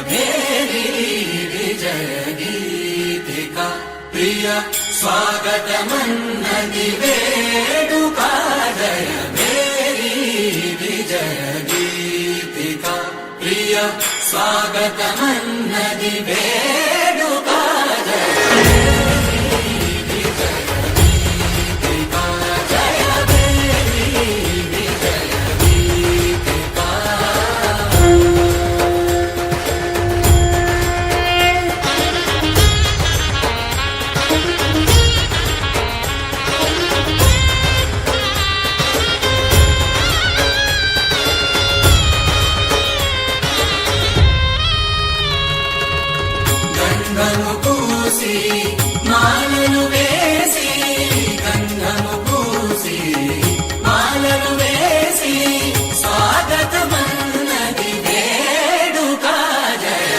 भेरी विजय गीतिका प्रिय स्वागतमन्नति वेडुका जय भेरी विजय गीतिका प्रिय स्वागतमन्नति वेडुका जय గంధము పూసి మాలలు వేసి గంధము పూసి మాలలు వేసి స్వాగతమన్నది వేడుక జయ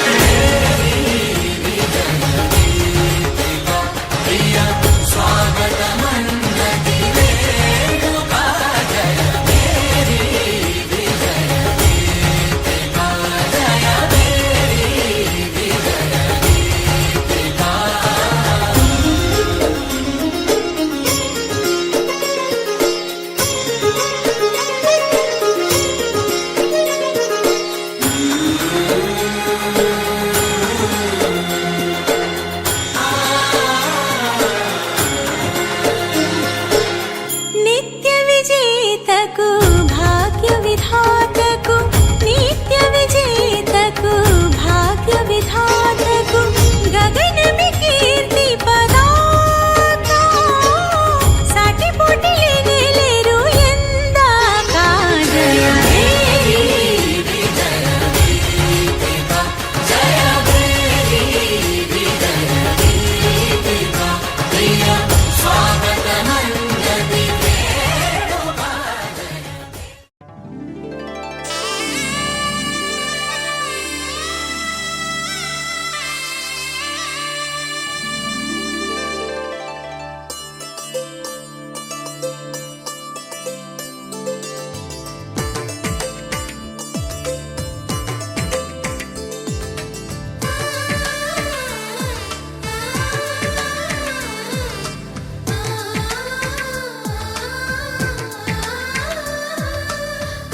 విజయ గీతిక ప్రియ స్వాగతమన్నది వేడుక జయ మేరీ విజయ గీతిక జయ మేరీ విజయ నిత్య విజేతకు భాగ్య విధాతకు నిత్య విజేతకు భాగ్య విధాతకు గగనమి కీర్తి పదాత సాటి పోటీ లేరు ఎందాక జయ మేరీ విజయ గీతిక జయ మేరీ విజయ గీతిక ప్రియ స్వాగతమన్నది వేడుక జయ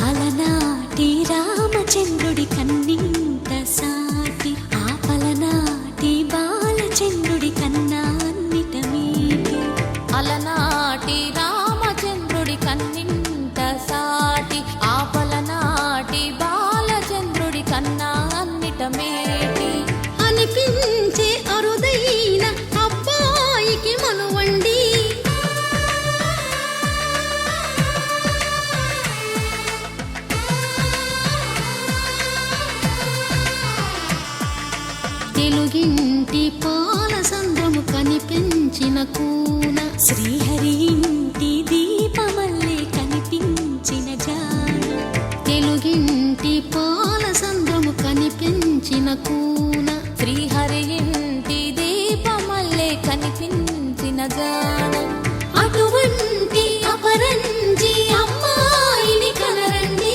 అలనాటి రామచంద్రుడి కన్నింత సాటి ఆపలనాటి బాలచంద్రుడి కన్నా అన్నిట మీటి అలనాటి రామచంద్రుడి కన్నింత సాటి ఆపలనాటి బాలచంద్రుడి కన్నా అన్నిట మేటి అనిపించే అరుదైన అబ్బాయికి మనువండి తెలుగింటి పాల సంద్రము కనిపించిన కూన శ్రీహరి ఇంటి దీపమల్లే కనిపించిన జాన తెలుగింటి పాల సంద్రము కనిపించిన కూన శ్రీహరి ఇంటి దీపమల్లే కనిపించిన జాన అటువంటి అపరంజి అమ్మాయిని కనరండి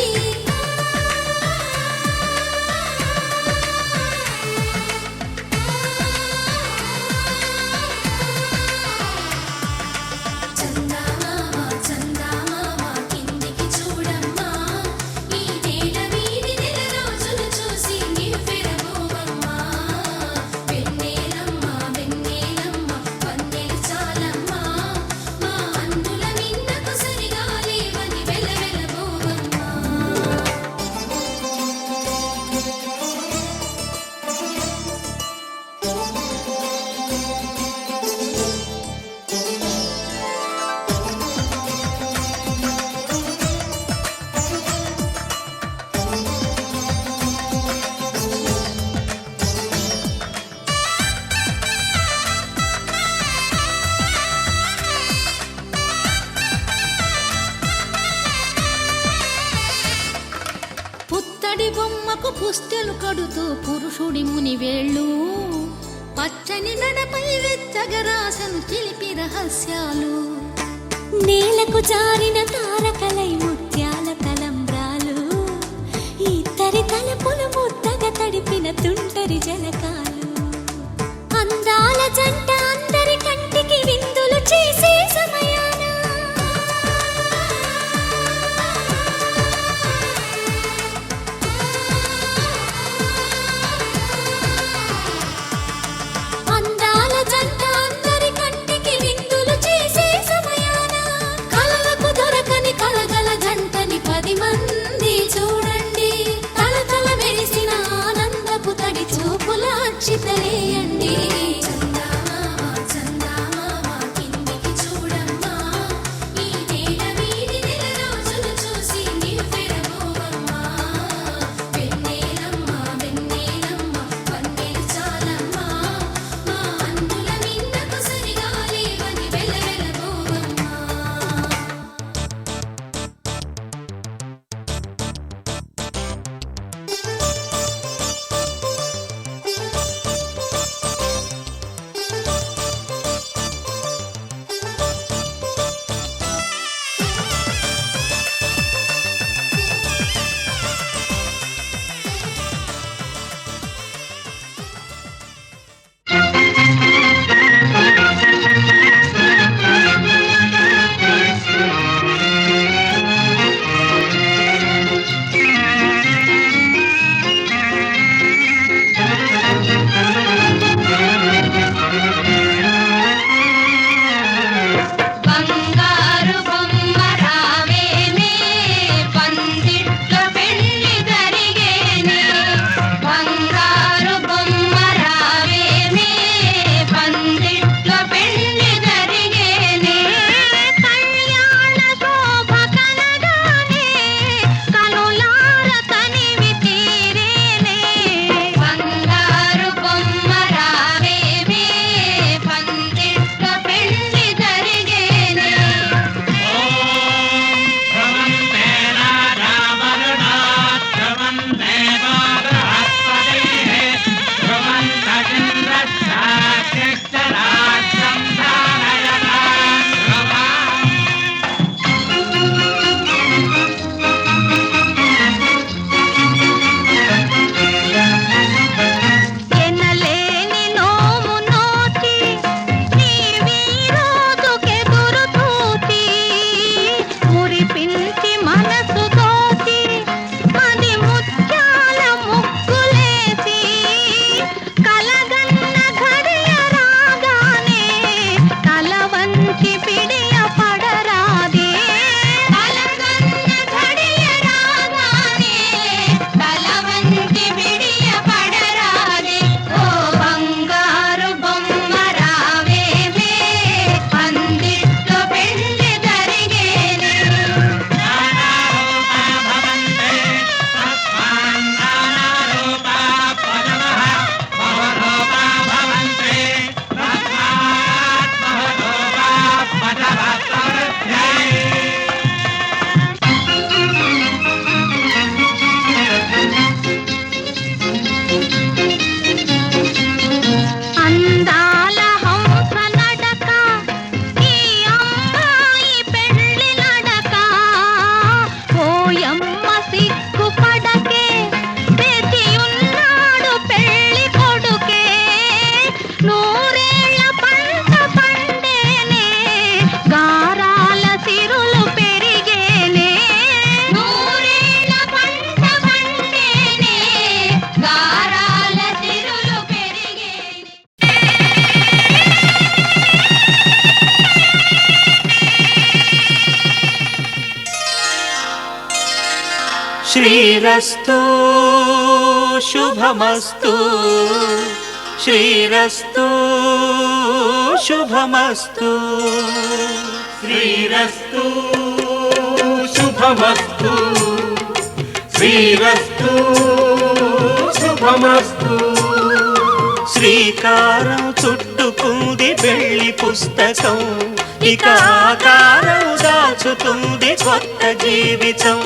చందమామ కిందికి చూడమ్మా ఈ నేల వీడి నెల రోజులు చూసి నివ్వెరబోవమ్మా వెన్నెలమ్మ వెన్నెలమ్మ వన్నెలు చాలమ్మా మా అందుల నిన్నకు సరిగా లేవని వెలవెలబోవమ్మా పుత్తడి బొమ్మకు పుస్తెలు కడుతూ పురుషుడి ముని వేళ్ళు పచ్చని నడపై వెచ్చగరాసను చిలిపి రహస్యాలు నేలకు జారిన తారకలై ముత్యాల తలంబ్రాలు ఇద్దరి తలపులు ముద్దగా తడిపిన తుండు శ్రీరస్తు శుభమస్తు శ్రీరస్తు శుభమస్తు శ్రీరస్తు శుభమస్తు శ్రీరస్తు శుభమస్తు శ్రీకారం చుట్టుకుంది పెళ్లి పుస్తకం ఇక ఆకారం దాచుతుంది కొత్త జీవితం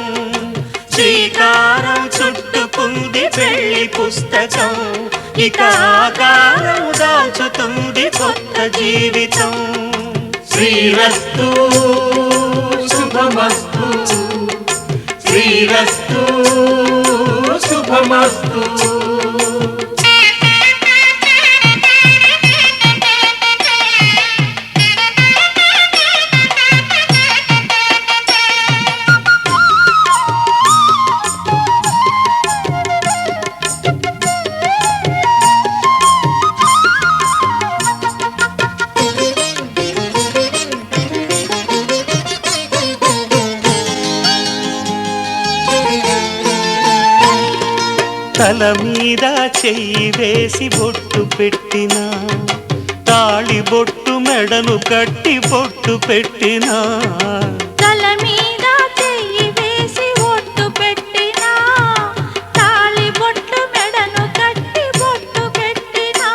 శ్రీకారం చుట్టుకుంది పెళ్లి పుస్తకం ఇక ఆకారం దాచుతుంది కొత్త జీవితం శ్రీరస్తు శుభమస్తు శ్రీరస్తు శుభమస్తు తల మీద చెయ్యి వేసి బొట్టు పెట్టినా తాళి బొట్టు మెడను కట్టి బొట్టు పెట్టినా తల మీద చెయ్యి వేసి ఒట్టు పెట్టినా తాళి బొట్టు మెడను కట్టి బొట్టు పెట్టినా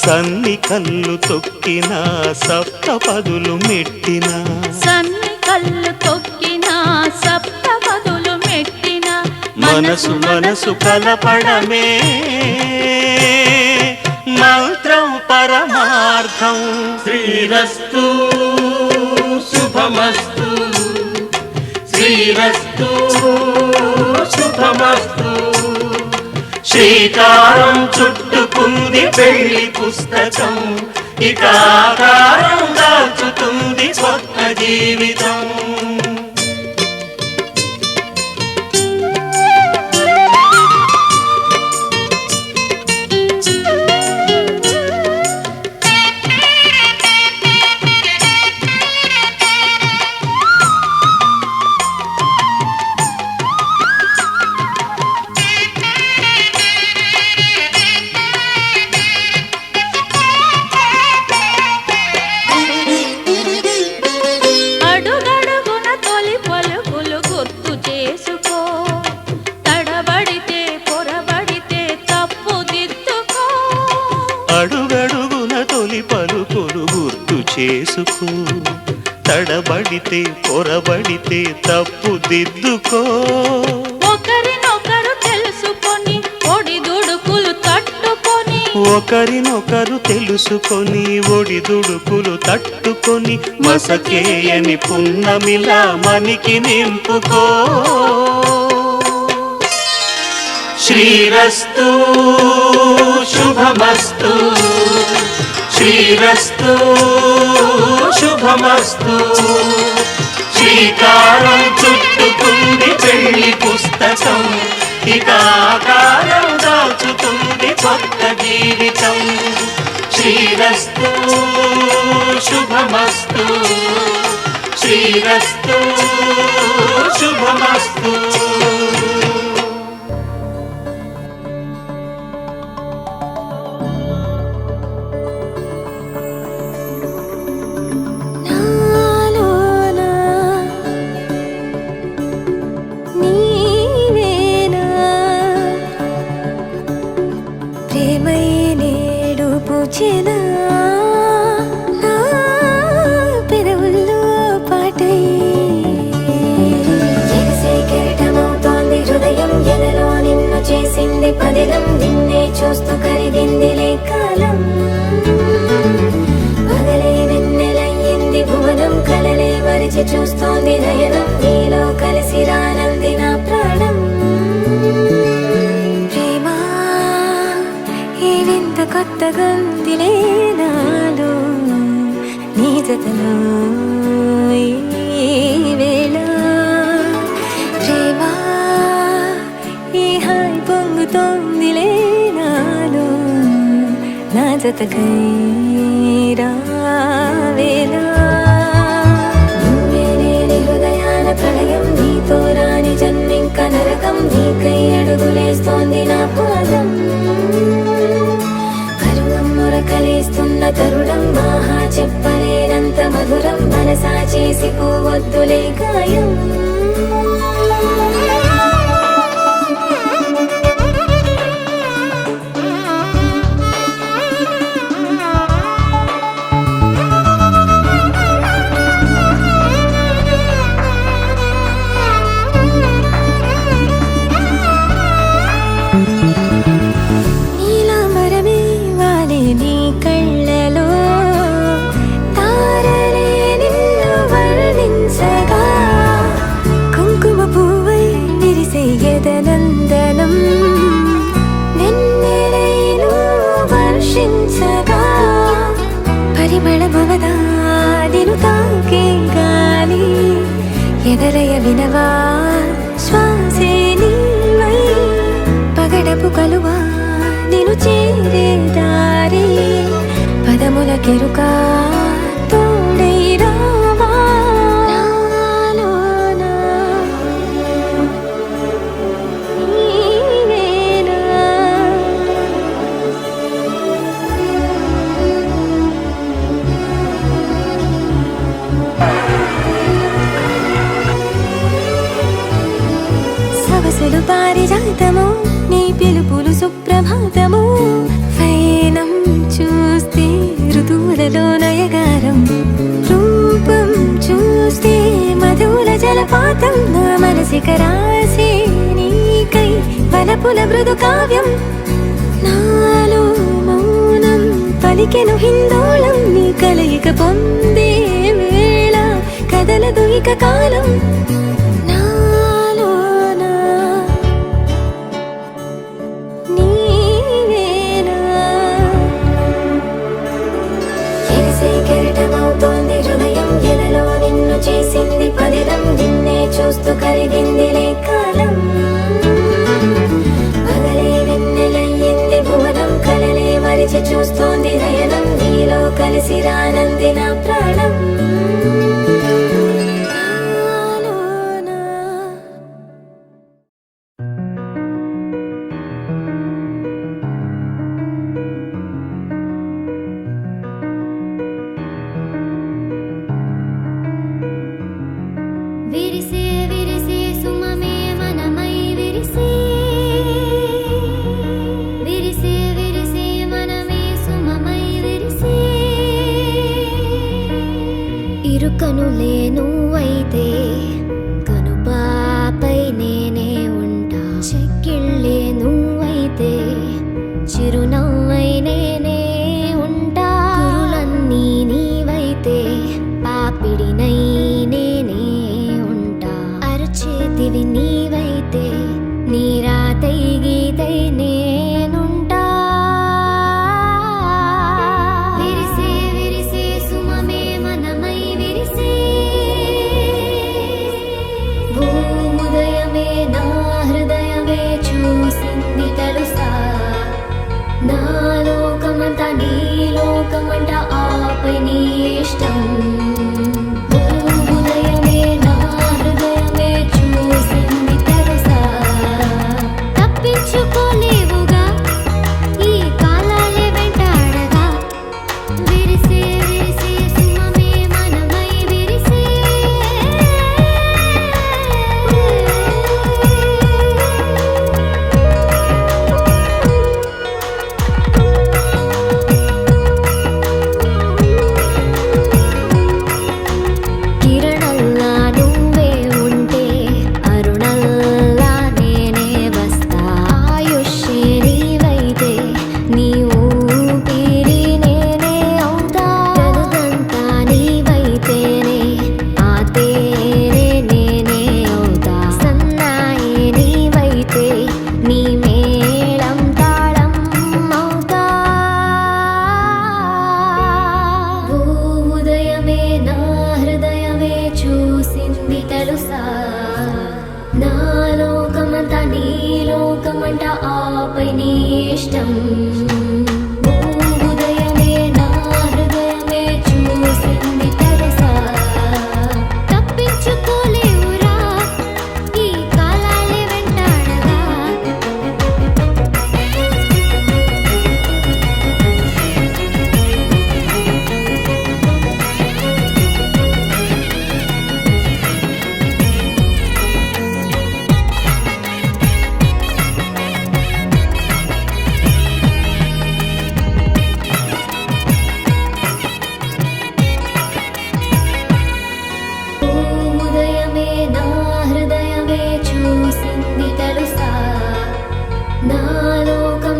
సన్ని కళ్ళు తొక్కినా సప్త పదులు మెట్టినా సన్ని కళ్ళు తొక్కినా సప్త పదులు మెట్టినా మనసు మనసు కలపడమే మంత్రం పరమార్థం శ్రీరస్తు శుభమస్తు శ్రీరస్తు శుభమస్తు శ్రీకారం చుట్టుకుంది పెళ్లి పుస్తకం ఇక ఆకారం దాచుతుంది కొత్త జీవితం అడుగడుగున తొలి పలుకులు గుర్తు చేసుకో తడబడితే పొరబడితే తప్పు దిద్దుకో అడుగడుగున తొలి పలుకులు గుర్తు చేసుకో తడబడితే పొరబడితే తప్పు దిద్దుకో ఒకరినొకరు తెలుసుకొని ఒడిదుడుకులు తట్టుకొని ఒకరినొకరు తెలుసుకొని ఒడిదుడుకులు తట్టుకొని మసకేయని పున్నమిలా మనికి నింపుకో శ్రీరస్తు శుభమస్తు శ్రీరస్తు శుభమస్తు శ్రీకారం చుట్టుకుంది పెళ్లి పుస్తకం ఇక ఆకారం దాచుతుంది కొత్త జీవితం శ్రీరస్తు శుభమస్తు శ్రీరస్తు శుభమస్తు నాలోనా నీవేనా ప్రేమై నేడు పూచెనా నా పెదవుల్లో పాటై ఎగసే కెరటమవుతోంది హృదయం ఎదలో నిన్ను చేసింది పదిలం నిన్నే చూస్తూ కరిగిందిలే కాలం పగలే వెన్నెలయ్యింది భువనం కలలే మరిచి చూస్తోంది నయనం నీలో కలిసి రానంది నా ప్రాణం ప్రేమ ఈ వింత కొత్తగా ఉందిలే నాలో నీ జతలో ఈ వేళ ప్రేమ ఈ హాయి పొంగుతోందిలే నాలో నా జతకై రావేలా నువ్వే లేని హృదయాల ప్రళయం నీతో రాని జన్మింక నరకం నీకై అడుగులేస్తోంది నా పాదం కరువం మొరకలేస్తున్న తరుణం ఆహా చెప్పలేనంత మధురం మనసా చేసి పోవద్దులే గాయం ఎదలయ వినవా శ్వాసే నీవై పగడపు కలువా నిను చేరే దారి పదముల కెరుకా తోడై రావా నాలోన నీవేనా సవసలు పారిజాతము నీ పిలుపులు సుప్రభాతము ఫైనం చూస్తే ఋతువులలో నయగారం రూపం చూస్తే మధుల జలపాతం నా మనసిక రాసే నీకై వలపుల మృదు కావ్యం నాలో మౌనం పలికెను హిందోళం నీ కలయిక పొందే వేళ కదలదు ఇక కాలం చేసింది పదిలం నిన్నే చూస్తూ కరిగిందిలే కాలం పగలే వెన్నెలయ్యింది భువనం కలలే మరిచి చూస్తోంది నయనం నీలో కలిసి రానంది నా ప్రాణం విరిసే విరిసే సుమమే మనమై విరిసే విరిసే విరిసే మనమే సుమమై విరిసే ఇరుకనులే నువ్వైతే కనుపాపై నేనే ఉంటా చెక్కిళ్ళే నువ్వైతే చిరునవ్వై నేనే ఉంటా కురులన్నీ నీవైతే పాపిడినై చేతివి నీవైతే నీరాతై గీతై నేనుంటా విరిసే విరిసే సుమమే మనమై విరిసే భూముదయమే నా హృదయమే చూసింది తెలుసా నా లోకమంట నీ లోకమంట ఆపై నీ ఇష్టం తప్పించుకోలేవుగా ఈ కాలాలే వెంటాడగా విరిసే విరిసే సుమమే మనమై విరిసే కిరణల్లా నువ్వే ఉంటే అరుణల్లా నేనే వస్తా ఆయుష్షే నీవైతే నీ ఊపిరి నేనే అవుతా జగదంతా నీవైతేనే ఆ తేనే నేనే అవుతా సన్నాయి నీవైతే నీ మేళం తాళం అవుతా భూముదయమే నా హృదయమే చూసింది తెలుసా నా లోకమంట నీ లోకమంట ఆపై నీ ఇష్టం భూముదయమే నా హృదయమే చూసింది తెలుసా తప్పించుకోలేవురా ఈ కాలాలే వెంటాడగా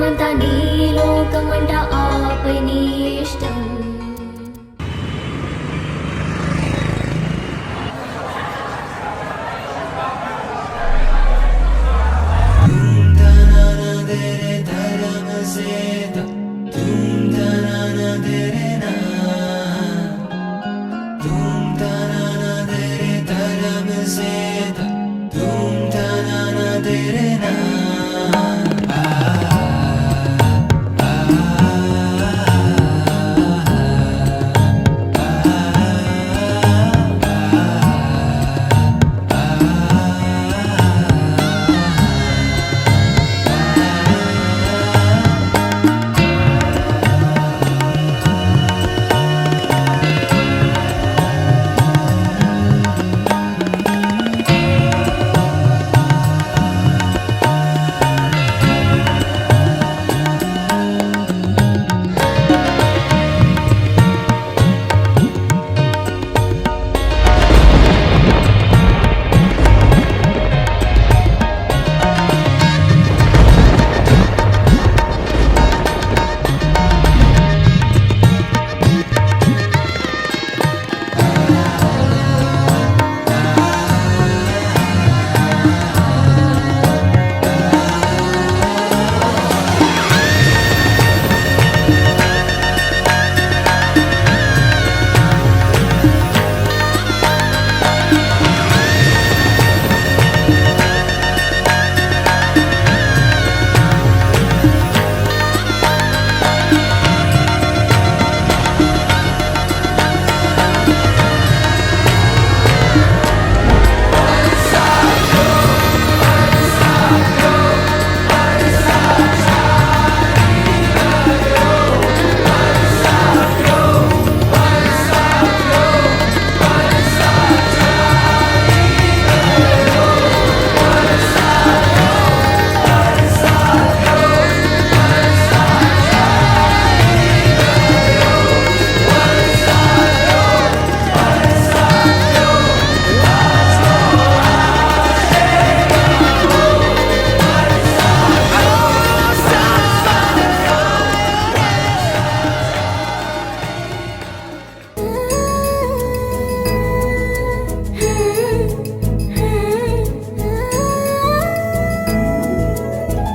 లోకమంతా నీ లోకమంట ఆపై నీ ఇష్టం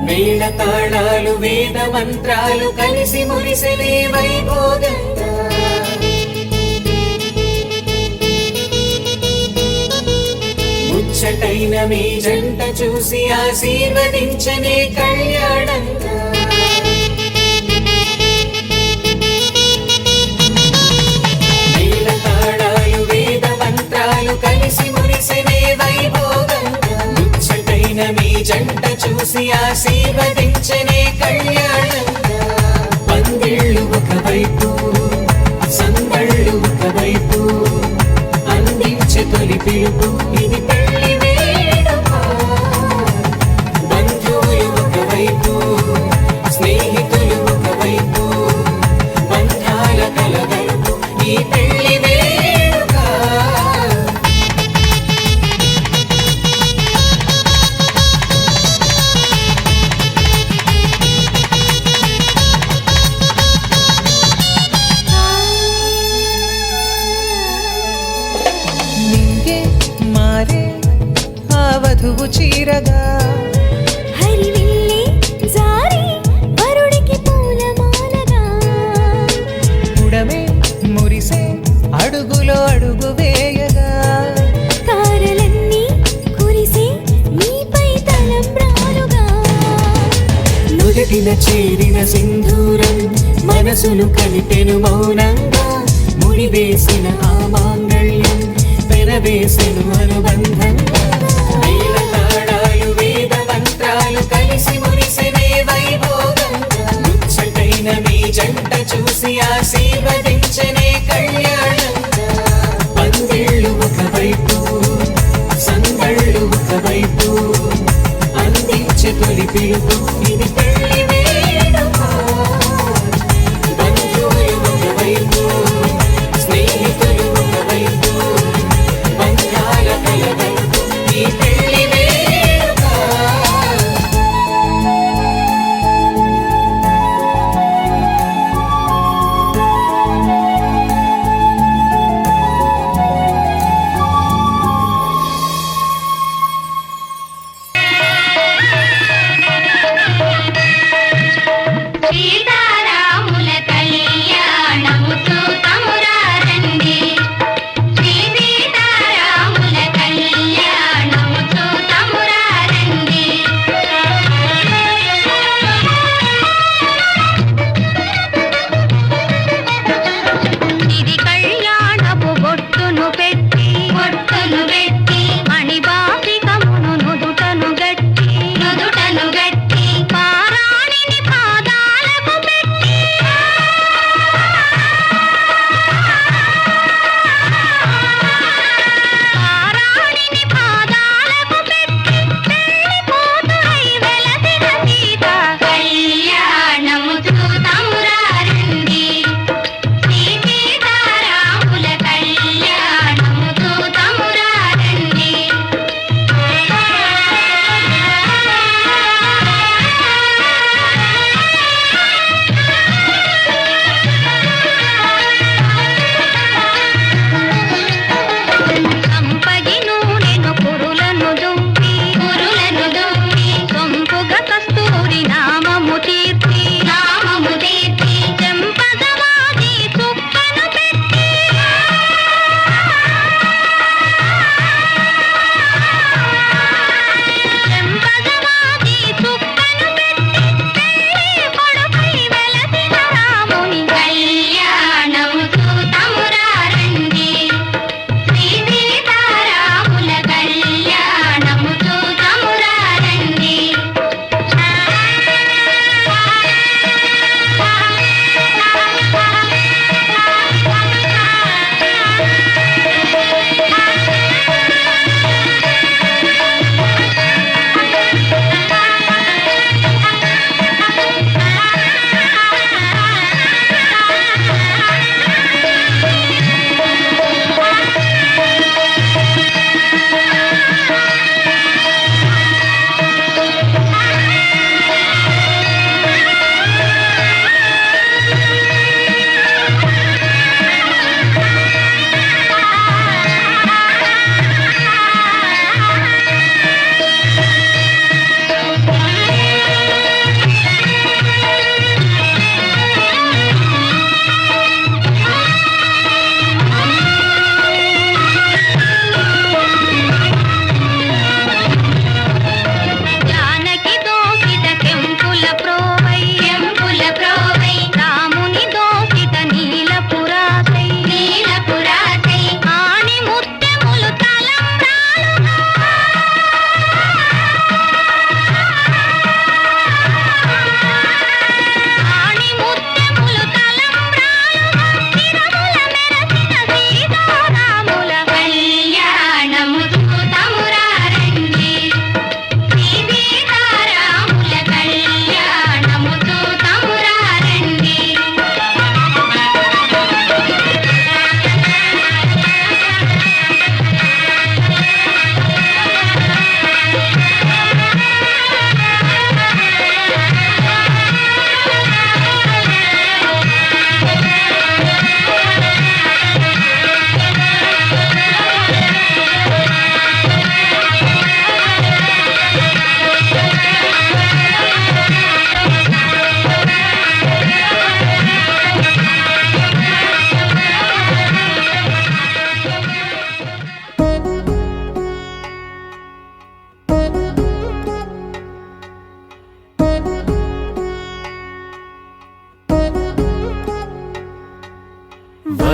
మేళ తాళాలు వేద మంత్రాలు కలిసి మురిసెలే వైభోగంగా ముచ్చటైన మీ జంట చూసి ఆశీర్వదించనే కళ్యాణంగా మేళ తాళాలు వేద మంత్రాలు కలిసి మురిసెనే వైభోగంగా ముచ్చటైన మీ జంట చూసి ఆశీర్వదించనే కళ్యాణంగా పందిళ్ళు ఒకవైపు సంగళ్ళు ఒకవైపు అందించే తొలి పిలుపు ఇది పెళ్లి వేడుక బంధువులు ఒకవైపు స్నేహితులు ఒకవైపు బంధాల కలగలుపు ఈ పెళ్లి వేడుక వధువు చీరగా హరివిల్లి జారి వరుడికి పూలమాలగా ఉడమే మురిసే అడుగులో అడుగు వేయగా తారలన్నీ కురిసే నీపై తలంబ్రాలుగా నుదిటిన చేరిన సింధూరం మనసులు కలిపెను మౌనంగా ముడివేసిన ఆ మాంగళ్యం పెనవేసెను అనుబంధంగా మేళ తాళాలు వేద మంత్రాలు కలిసి మురిసెనే వైభోగంగా ముచ్చటైన మీ జంట చూసి ఆశీర్వదించనే కళ్యాణంగా పందిళ్ళు ఒకవైపు సంగళ్ళు ఒకవైపు అందించే తొలి పిలుపు ఇది పెళ్లి వేడుక బంధువులు ఒకవైపు స్నేహితులు ఒకవైపు బంధాల కలగలుపు ఈ పెళ్లి వేడుక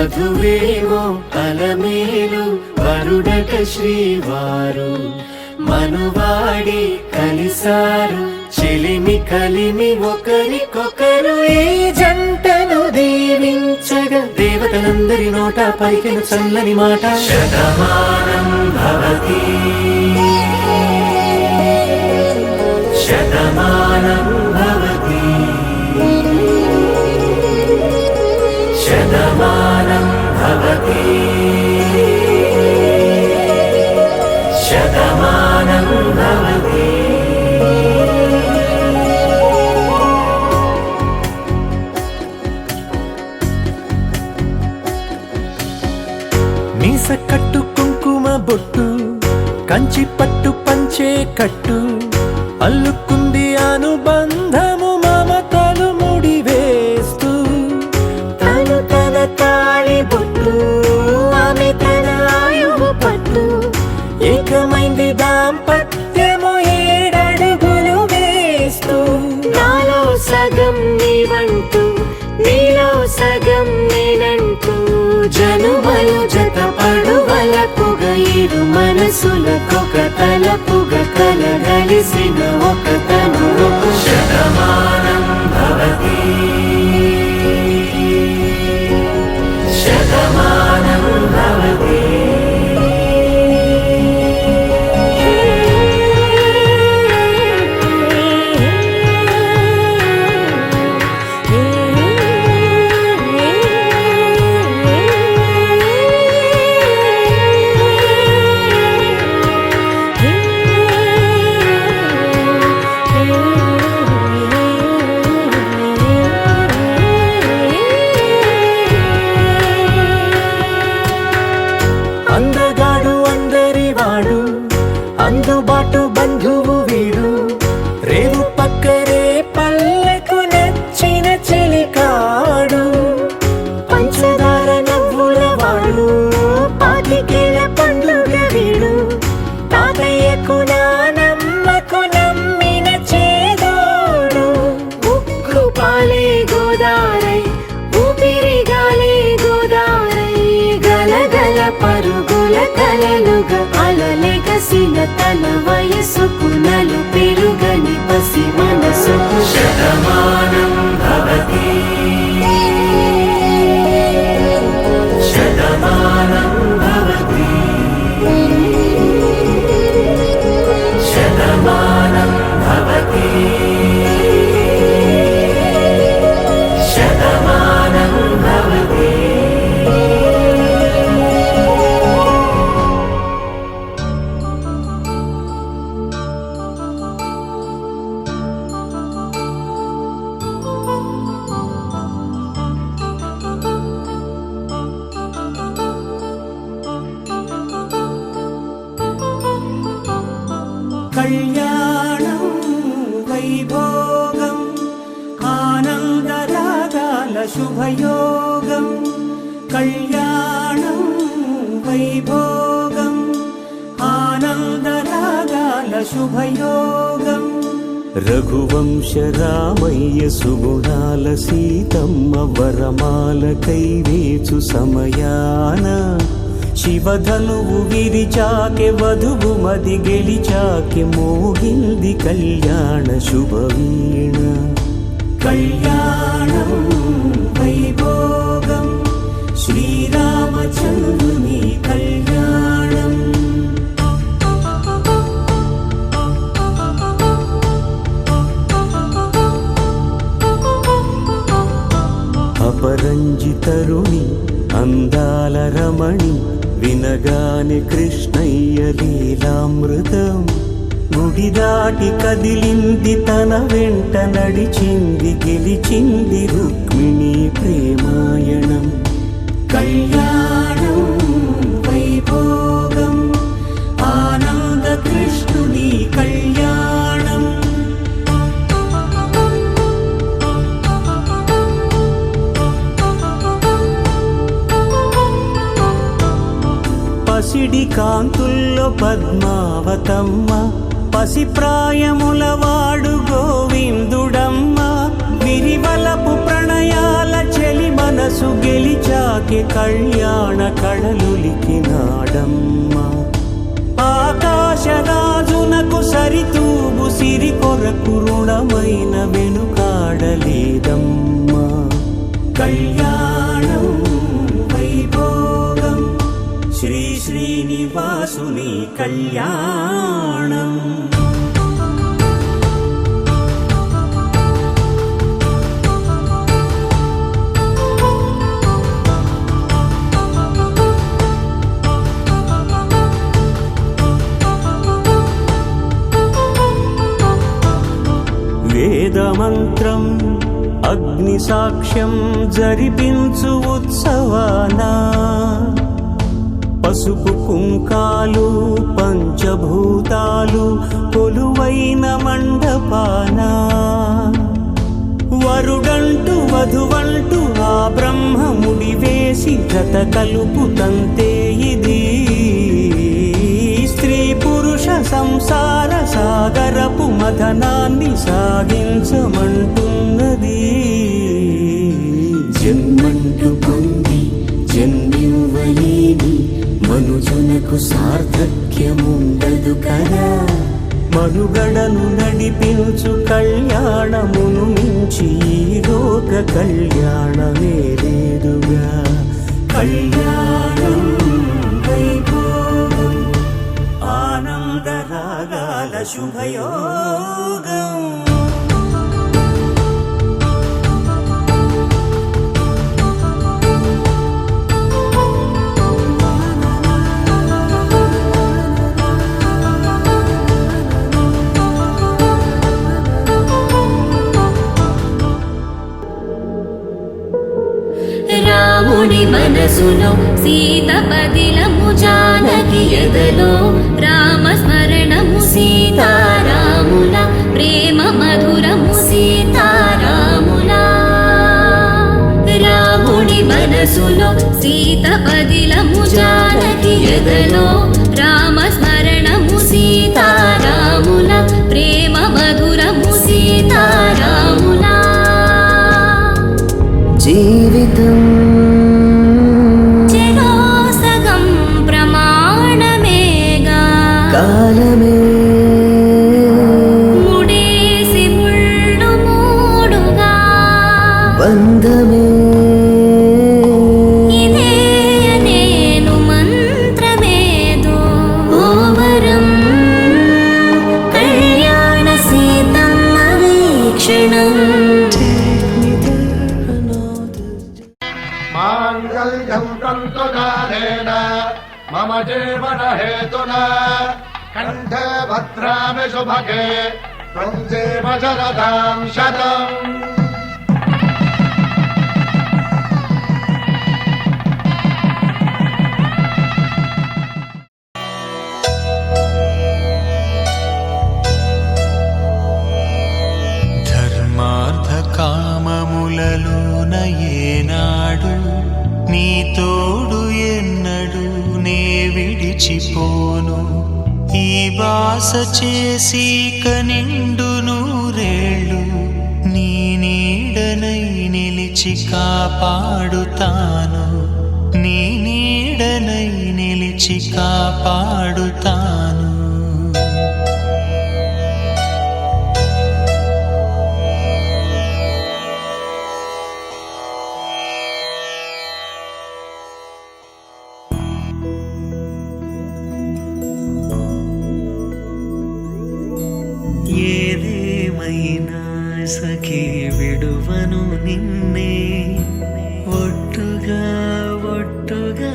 వధువేమో అలమేలు వరుడట శ్రీవారు మనువాడి కలిసారు చెలిమి కలిమి ఒకరికొకరు ఈ జంటను దీవించగా దేవతలందరి నోట పలికిన చల్లని మాట శతమానం భవతి శతమానం భవతి శతమానం భవతి శతమానం భవతి. మీస కట్టు కుంకుమ బొట్టు కంచి పట్టు పంచే కట్టు అల్లుకుంది అనుబంధము మమతలు ముడివేస్తూ తను తన తాళి బొట్టు ఆమె తన ఆయువు పట్టు ఏకమైంది దాంపత్యము 7 అడుగులు వేస్తూ నాలో సగం నీవంటూ నీలో సగం నేనంటూ జనుమలు జత పడువలపుగ ఇరు మనసులకొక తలపుగ కలగలిసిన ఒక తను శతమానం భవతి శతమానం భవతి. అందగాడు అందరివాడు అందుబాటు బంధువు వీడు రేవు పక్కరే పల్లెకు నచ్చిన చెలికాడు పంచదార నవ్వుల వాడు పాతికేల పండుగ వీడు తాతయ్యకు నానమ్మకు నమ్మిన చేదోడు ఉక్కు పాలే గోదారై ఊపిరి గాలే గోదారై గలగల పరుగుల కలలుగా అలలెగసిన తన వయసుకు నలు పెరుగని పసి మనసుకు శతమానం భవతి శతమానం భవతి శతమానం భవతి శతమానం భవతి. కళ్యాణం వైభోగం ఆనందరాగాల శుభయోగం కళ్యాణం వైభోగం ఆనందరాగాల శుభయోగం రఘువంశ రామయ్య సుగుణాల సీతమ్మ వరమాల కైవేచు సమయాన శివధనువు విరిచాకె వధువు మది గెలిచాకె మోగింది కళ్యాణ శుభవీణ కళ్యాణం వైభోగం శ్రీరామచంద్రుని కళ్యాణం. అపరంజి తరుణి అందాల రమణి వినగాని కృష్ణయ్య లీలామృతం గుడి దాటి కదిలింది తన వెంట నడిచింది గెలిచింది రుక్మిణి ప్రేమాయణం కళ్యాణం వైభోగం ఆనంద కృష్ణుని కళ్యాణం. పసిడి కాంతుల్లో పద్మావతమ్మ పసిప్రాయముల వాడు గోవిందుడమ్మ విరివలపు ప్రణయాల చెలి మనసు గెలిచాక పలికే కళ్యాణ కళలులికినాడమ్మా. ఆకాశరాజునకు సరితూగు సిరి కొరకు రుణమైన వెనుకాడలేదమ్మా. కళ్యాణం వైభోగం శ్రీ శ్రీనివాసుని కళ్యాణం. వేదమంత్రం అగ్ని సాక్ష్యం జరిపించు ఉత్సవానా, పసుపు కుంకాలు పంచభూతాలు కొలువైన మండపానా. వరుడంటూ వధువంటూ ఆ బ్రహ్మముడి వేసి జత కలుపు తంతే ఇది. స్త్రీ పురుష సంసార సాగరపు మథనాన్ని సాగించమంటున్నది. జన్మంటూ పొంది జన్మివ్వలేని మనుజునకు సార్థక్యముండదు కదా. మనుగడను నడిపించు కళ్యాణమును మించి ఈ లోక కళ్యాణమే లేదుగా. కళ్యాణం వైభోగం ఆనందరాగాల శుభయోగం. రాముడి మనసులో సీత పదిలము, జానకి ఎదలో రామస్మరణము. సీతారాముల ప్రేమ మధురము సీతారాముల. రాముడి మనసులో సీత పదిలము, జానకి ఎదలో రామస్మరణము. సీతారాముల ప్రేమ మధురము సీతారాముల. జీవితం చెరో సగం ప్రమాణమేగా, కాలమే ముడేసి ముళ్ళు మూడుగా. బంధమే ఇదే నేను మంత్రమేదో ఓవరం కళ్యాణ సీతమ్మ వీక్షణం. మాంగళ్యం తంతునానేన మమ జీవన హేతునా కంఠే భద్రామి శుభగే త్వం జీవ శరదాం శతం. ధర్మార్థ కామములలోన ఏనాడు నీ తోడు ఎన్నడు నే విడిచిపోను. ఈ బాస చేసి కనిండు నూరేళ్ళు నీ నీడనై నిలిచి కాపాడుతాను. నీ నీడనై నిలిచి కాపాడుతాను. ఏదేమైనా సఖీ విడువను నిన్నే, ఒట్టుగా ఒట్టుగా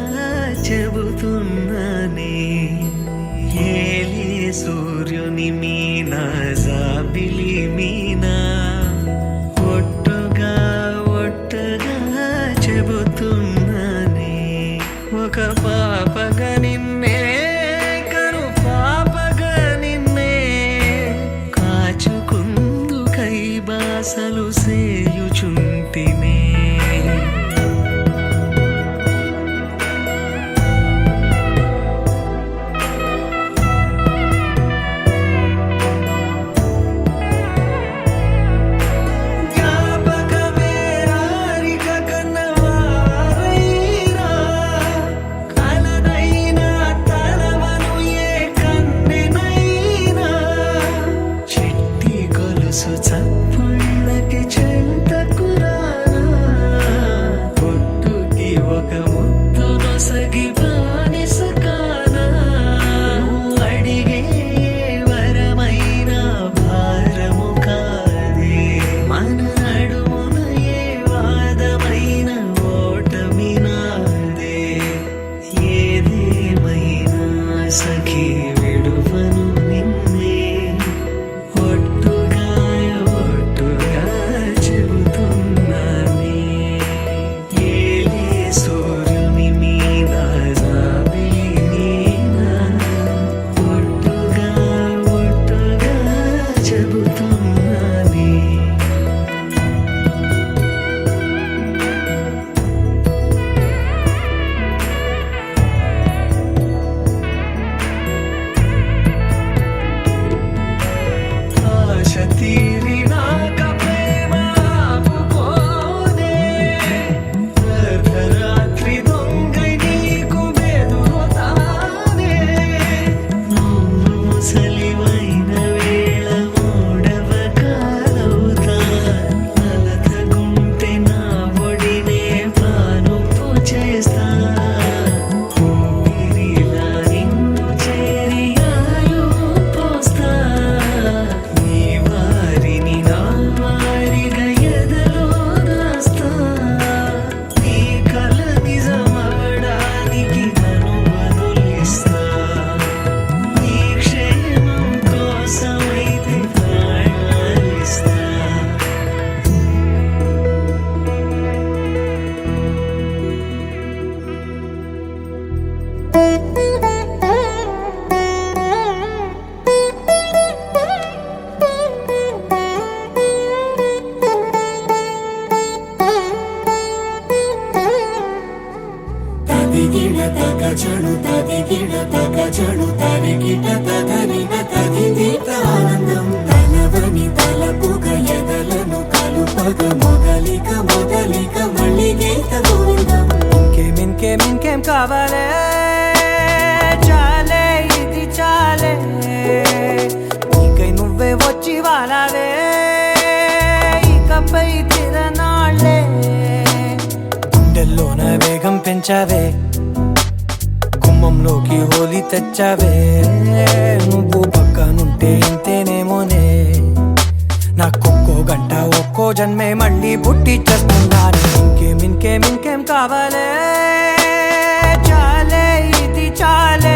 చెబుతున్నానే. ఏలే సూర్యుని మీనా జాబిలి మీనా, ఒట్టుగా ఒట్టుగా చెబుతున్నానే. ఒక పాపగా నిన్నే కను పాపగా నిన్నే కాచుకుందు కైబాసలు సేయుచుంటినే. జ్ఞాపకమే రారిక కన్నవారై కలుపగ మొదలిక మొదలిక మళ్ళీ గీత గోవిందం. ఇంకేం కావాలే చాలే ఇది చాలే నీకై నువ్వే వచ్చి వాలావే ఇకపై తిరనాళ్ళే గుండెల్లోన వేగం పెంచావే గుమ్మంలోకి హోలీ తెచ్చావే నువ్వు పక్కనుంటే ఇంతేనేమోనే నాకొక్కో గంట ఒక్కో జన్మే మళ్ళీ పుట్టి చేస్తున్నాను. ఇంకేం కావాలే చాలే ఇది చాలే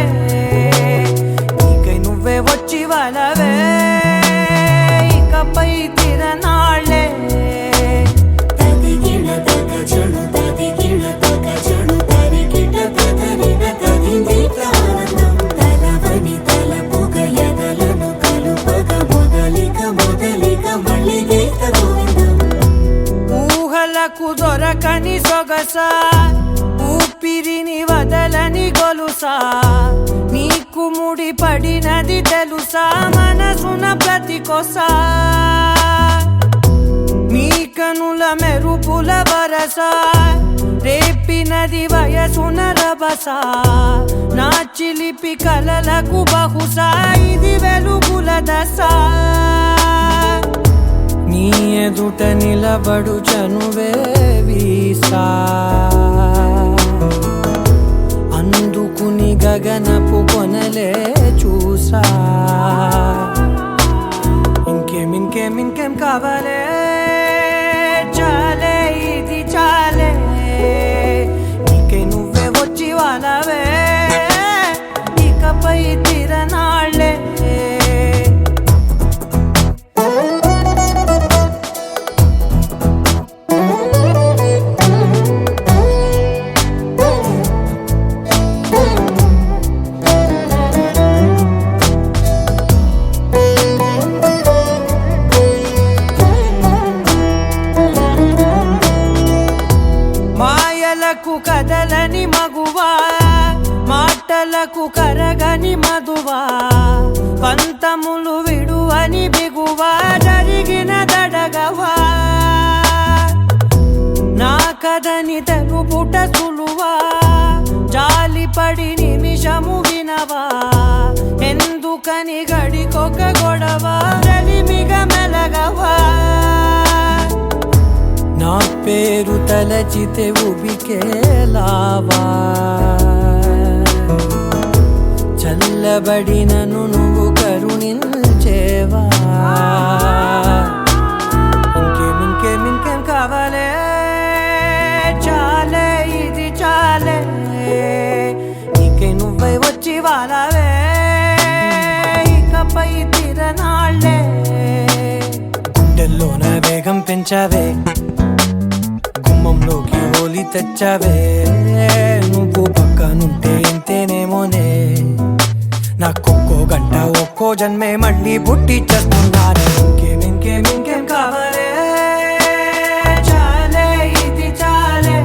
నీకై నువ్వే వచ్చి వాళ్ళవే ఇకపై తిరనాళ్ళే. తదిగిన తగ చెడు తదిగిన తగ చెడు తరిగిట తదరిన తదింది ఆనందం తలవని తలపుగ ఎదలను కలుపగ మొదలిక మొదలిక మళ్ళీ గీత గోవిందం. ఊహలకు దొరకని సొగసా ఊపిరిని వదలని గొలుసా నీకు ముడి పడినది తెలుసా మనసున ప్రతి కొసా నీ కనుల మెరుపుల వరస రేపినది వయసున రభస నా చిలిపి కలలకు బహుశా ఇది వెలుగుల దశ నీ ఎదుట నిలబడు చనువే వీసా అందుకుని గగనపు కొనలే చూసా. ఇంకేం కావాలే చాలే ఇది చాలే నీకై నువ్వే వచ్చి వాళ్ళవే ఇకపై తిరనాళ్ళే. మాయలకు కదలని మగువా మాటలకు కరగని మధువా పంతములు విడువని బిగువా జరిగిన దడగవా నా కదని తెలుపుట సులువా జాలిపడి నిమిషము వినవా ఎందుకని గడికొక గొడవ రలిమిగ మెలగవా నా పేరు తలచితే ఉబికేలావా చల్లబడినను నువ్వు కరుణించేవా. ఇంకేం కావాలే చాలే ఇది చాలే నీకై నువ్వై వచ్చి వాళ్ళవే ఇకపై తిరనాళ్ళే గుండెల్లోన వేగం పెంచావే గుమ్మంలోకి హోలీ తెచ్చావే నువ్వు పక్కనుంటే ఇంతేనేమోనే నాకొక్కో గంట ఒక్కో జన్మే మళ్ళీ పుట్టి చేస్తున్నాను. ఇంకేం కావాలే చాలే ఇది చాలే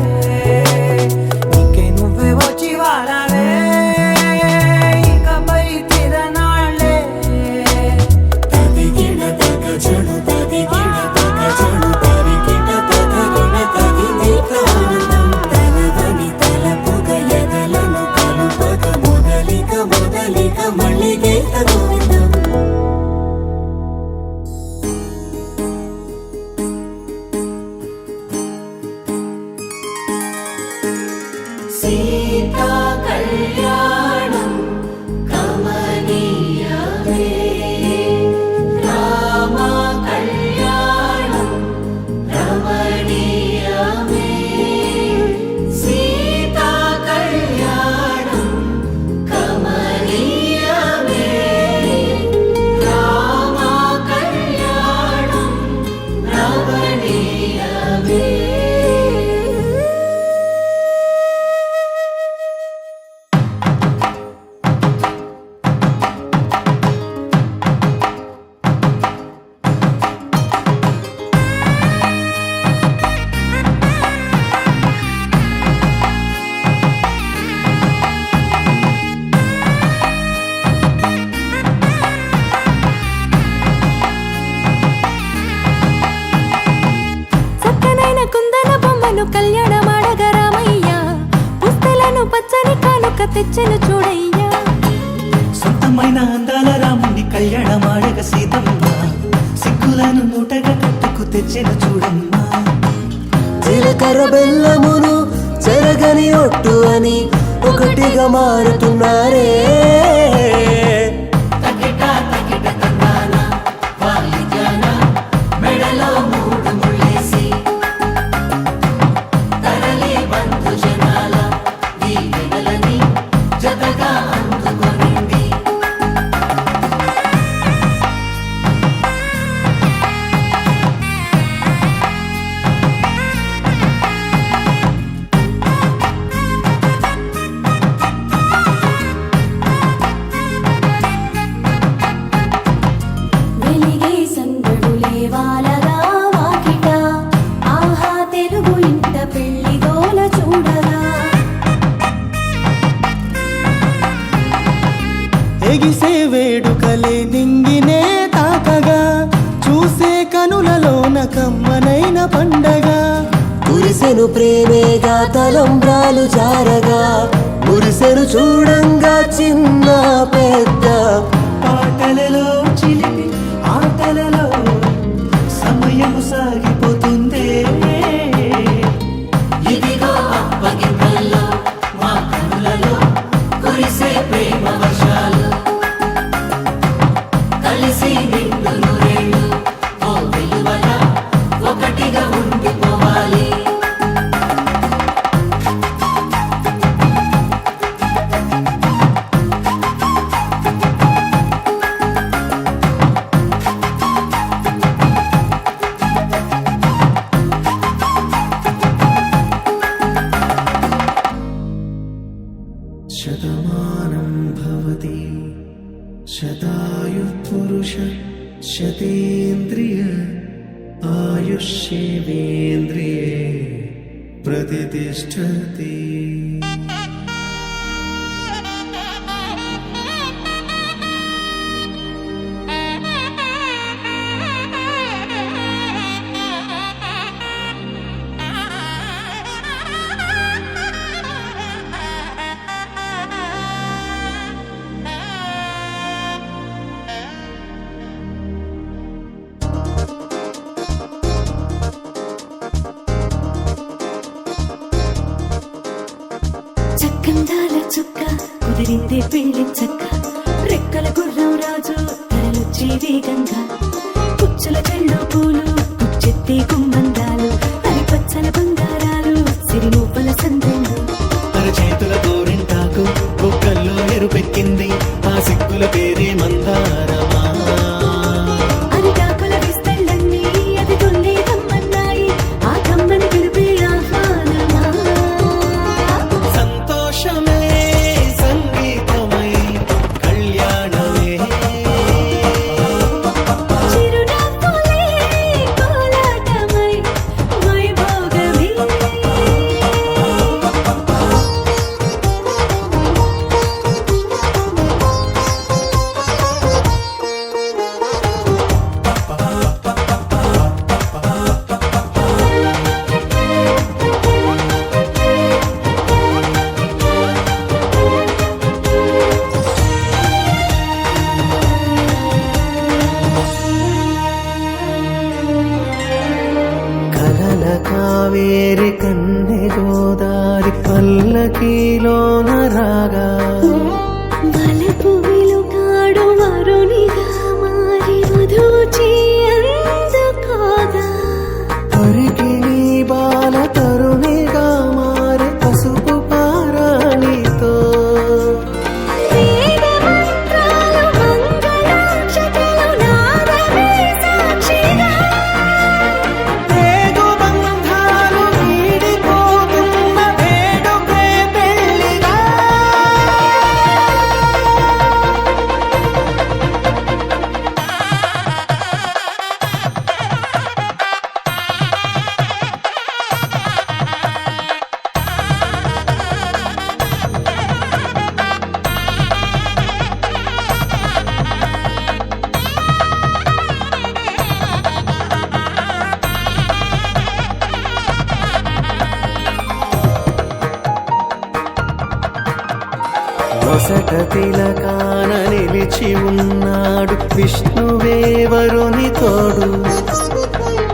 నీకై నువ్వే వచ్చి వాళ్ళవే ఇకపై తిరనాళ్ళే. తదిగిన తగ చెడు తదిగిన తగ చెడు తరిగిట తదరిన తదింది ఆనందం తలవని తలపుగ ఎదలను కలుపగ మొదలిక మొదలిక మళ్ళీ గీత గోవిందం. సీతా కళ్యాణం కమనీయమే రామ కళ్యాణం రమణీయమే సీతా కళ్యాణం కమనీయమే రామ కళ్యాణం రమణీయమే. తెచ్చెను చూడయ్యా. సొంతమైన అందాల రాముని కళ్యాణమాడగ సీతమ్మ సిగ్గులను మూటగా కట్టుకు తెచ్చెను చూడమ్మా. జీలకర్ర బెల్లమును చెరగని ఒట్టు అని ఒకటిగా మారుతున్నారే. వెలిగే సందడులే వాలగా వాకిట ఆహా తెలుగు ఇంట పెళ్లి గోల చూడగా ఎగిసే వేడుకలే నింగినే తాకగా చూసే కనులలోన కమ్మనైన పండగ. కురిసెను ప్రేమేగా తలంబ్రాలు జారగా మురిసెను చూడంగా చిన్న పెద్ద. పాటలలో చిలిపి ఆటలలో సమయము సాగిపోతుందే. ఇదిగో అప్పగింతల్లో మా కనులలో కురిసే ప్రేమ వర్షాలు కలిసి నిండు నూరేళ్ళు ఓ వెలువల ఒకటిగా ఉండిపోవాలి. శతమానం భవతి శతాయు పురుష శతేంద్రియ ఆయుష్యేంద్రియే ప్రతిష్టతి. చక్కందాల చుక్క కుదిరిందే పెళ్లి చక్క రెక్కల గుర్రం రాజు తరలొచ్చే వేగంగా కుచ్చుల చెళ్ళు పూలు కుచ్చెత్తే గుమ్మందాలు అరి పచ్చల బంగారాలు సిరిమూపల సందెండు. చేతుల గోరింటాకు బొక్కల్లో ఎరుపెక్కింది ఆ సిగ్గుల పేరే మందారమా. అరిటాకుల విస్తళ్ళన్నీ అది తొల్లి రమ్మన్నాయి ఆ కమ్మని పిలిపే ఆహ్వానమా. సంతోషమే సంగీతమై కళ్యాణమే చిరునవ్వులే కోలాటమై వైభోగమే. కలల కావేరి కన్నె గోదారి పల్లకీలోన రాగా వలపు వెలుగాడు వరునిగా మారి వధూచి అందుకోగా హరికి నీ బాల తరుణిగా మారి పసుపు పారాణితో. వేద మంత్రాలు మంగళాక్షతలు నాదమే సాక్షిగా రేగు బంధాలు వీడిపోతున్న వేడుకే పెళ్లిగా. అలసట తిలకాన నిలిచి ఉన్నాడు విష్ణువే వరుని తోడు.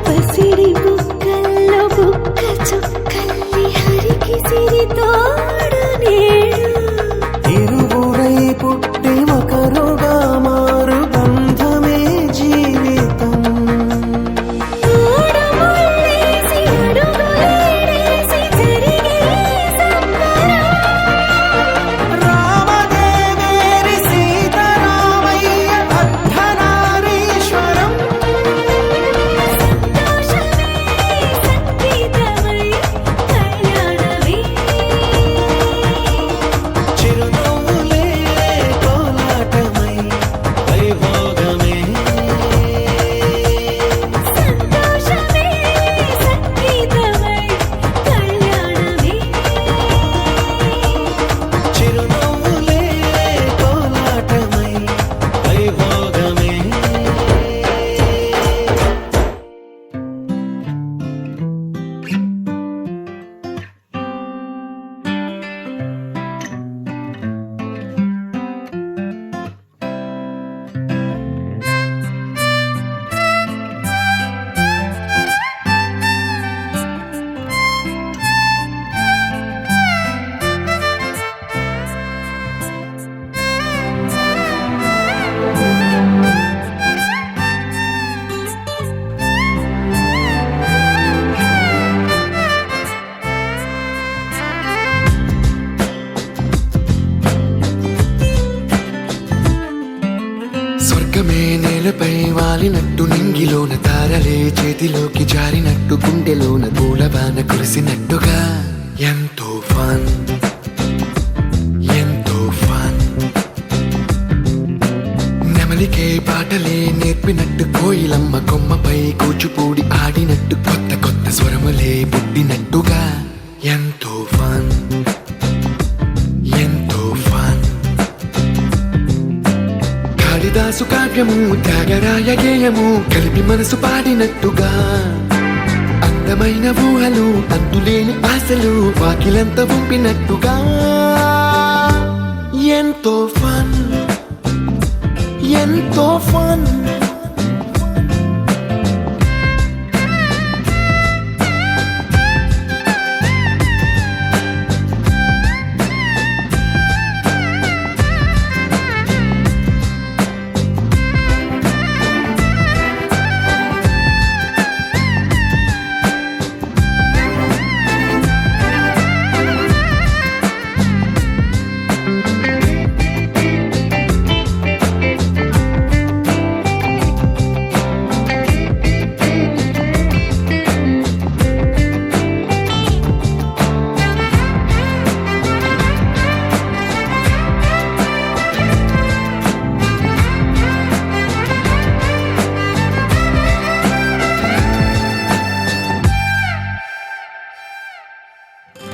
పసిడి బుక్కల్లో బుక్క చుక్కల్లి హరికి సిరి తోడు నేడు. ఇరువురై పుట్టి ఒకరుగా మారు బంధమే జీవితం. మూడు ముళ్ళేసి అడుగులేసి జరిగే సంబరం. రామదేవేరి సీతారామయ్య అర్ధనారీశ్వరం. సంతోషమే సంగీతమై కళ్యాణమే. చిరునవ్వులే కోలాటమై వైభోగమే. సంతోషమే సంగీతమై కళ్యాణమే. చిరునవ్వులే కోలాటమై వైభోగమే. స్వర్గమే నేలపై వాలినట్టు నింగిలోన తారలే చేతిలోకి జారినట్టు గుండెలోన పూలవాన కురిసినట్టుగా ఎంతో ఫన్ ఎంతో ఫన్. నెమలికే పాటలే నేర్పినట్టు కోయిలమ్మ కొమ్మపై కూచిపూడి ఆడినట్టు కొత్త కొత్త స్వరములే పుట్టినట్టుగా ఎంతో ఫన్ ఎంతో ఫన్. కాళిదాసు కావ్యము త్యాగరాయ గేయము కలిపి మనసు పాడినట్టుగా అందమైన ఊహలు అంతులేని ఆశలు వాకిలంత పంపినట్టుగా ఎంతో ఫన్ ఎంతో ఫన్.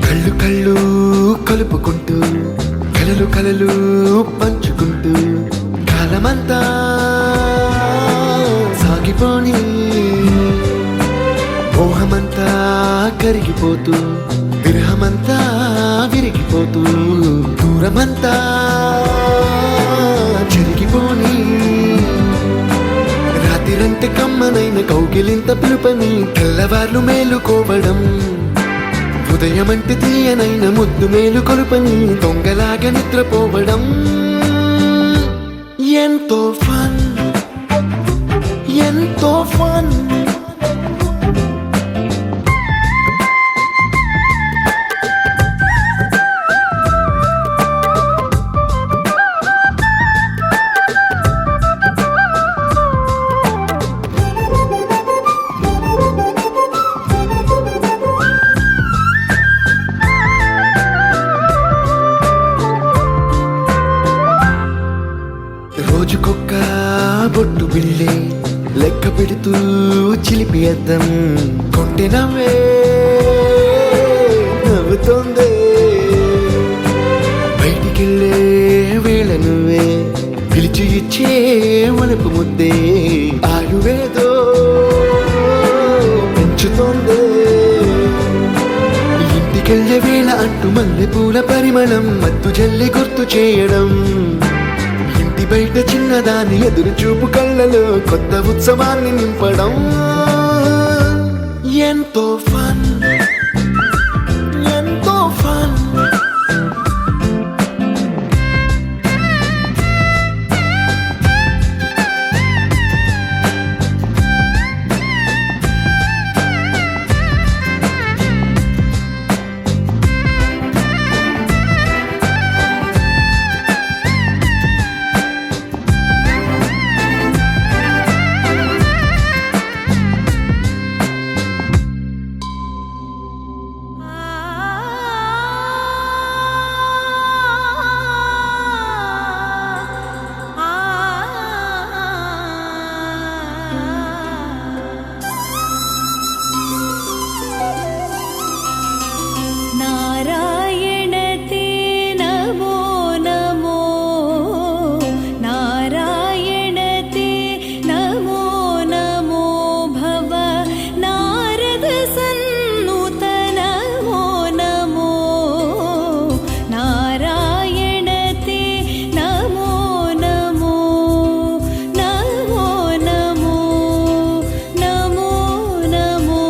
కళ్ళు కళ్ళు కలుపుకుంటూ కలలు కలలు పంచుకుంటూ కాలమంతా సాగిపోని మోహమంతా కరిగిపోతూ విరహమంతా విరిగిపోతూ దూరమంతా జరిగిపోని రాత్రిరంటే కమ్మనైన కౌగిలింత పిలుపని తెల్లవార్లు మేలుకోవడం ఉదయమంటే తీయనైన ముద్దు మేలు కొలుపని దొంగలాగా నిద్రపోవడం ఎంతో ఫన్ ఎంతో ఫన్. రోజుకొక్క బొట్టు బిళ్ళే లెక్క పెడుతూ చిలిపి అద్దం కొంటె నవ్వే నవ్వుతోందే బయటికెళ్ళే వేళ నువ్వే పిలిచి ఇచ్చే వలపు ముద్దే ఆయువేదో పెంచుతోందే ఇంటికి ఇంటికెళ్ళే వేళ అంటూ మల్లె పూల పరిమళం మత్తు జల్లి గుర్తు చేయడం, ఇంటి బయట చిన్నదాని ఎదురు చూపు కళ్ళలో కొత్త ఉత్సవాన్ని నింపడం. ఎంతో ఫన్, ఎంతో ఫన్. నారాయణతే నమో నమో, నారాయణతే నమో నమో భవ నారద సన్నుత నమో నమో, నారాయణతే నమో నమో నమో నమో నమో నమో.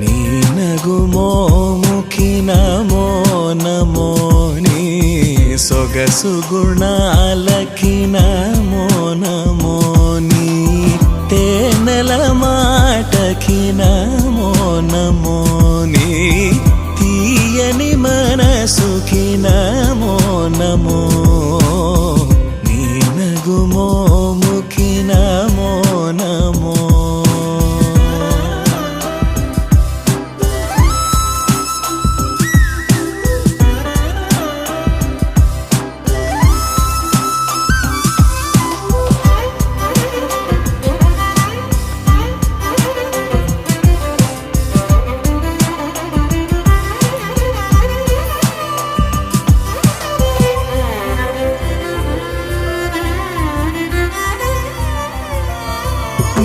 నీ నగుమోముఖి నమో నమో, నీ సొగసు గుణాలకి నమో నమో, నీ తేనెల మాటకి నమో నమో, నీ తీయని మనసుకి నమో నమో, నీ నగుమోముఖి నమో నమో.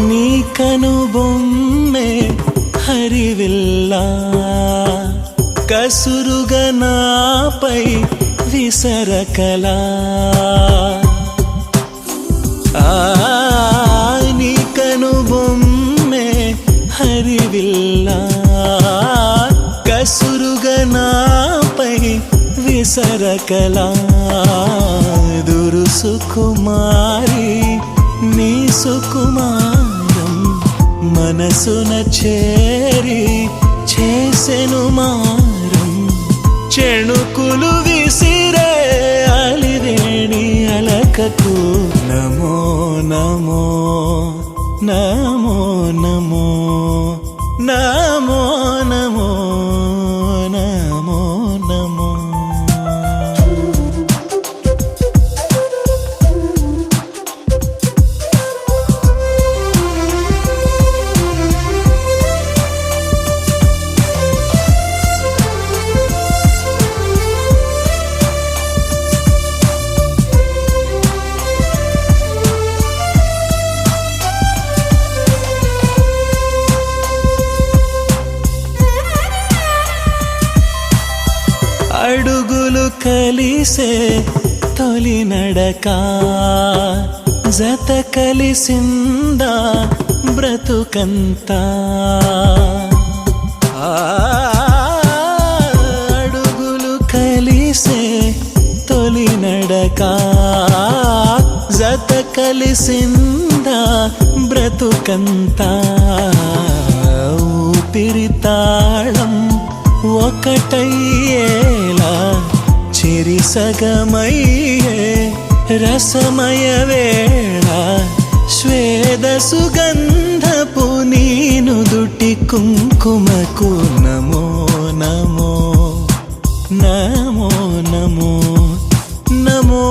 నీ కనుబొమ్మే హరివిల్లా కసురుగా నాపై విసరకలా, నీ కనుబొమ్మే హరివిల్లా కసురుగా నాపై విసరకలా, దురుసు కుమారి నీ సుకుమారం మనసున చేరి చేసెను మారం, చెణుకులు విసిరే అలివేణి అలకకు నమో నమో నమో నమో నమో నమో నమో నమో. అడుగులు కలిసే తొలి నడక జత కలిసిందా బ్రతుకంతా, అడుగులు కలిసే తొలి నడక జత కలిసిందా బ్రతుకంతా, ఊపిరి తాళం ఒకటయ్యేలా చిరి సగమయ్యే రసమయ వేళ, స్వేద సుగంధపు నీను దుటి కుంకుమకు నమో నమో నమో నమో నమో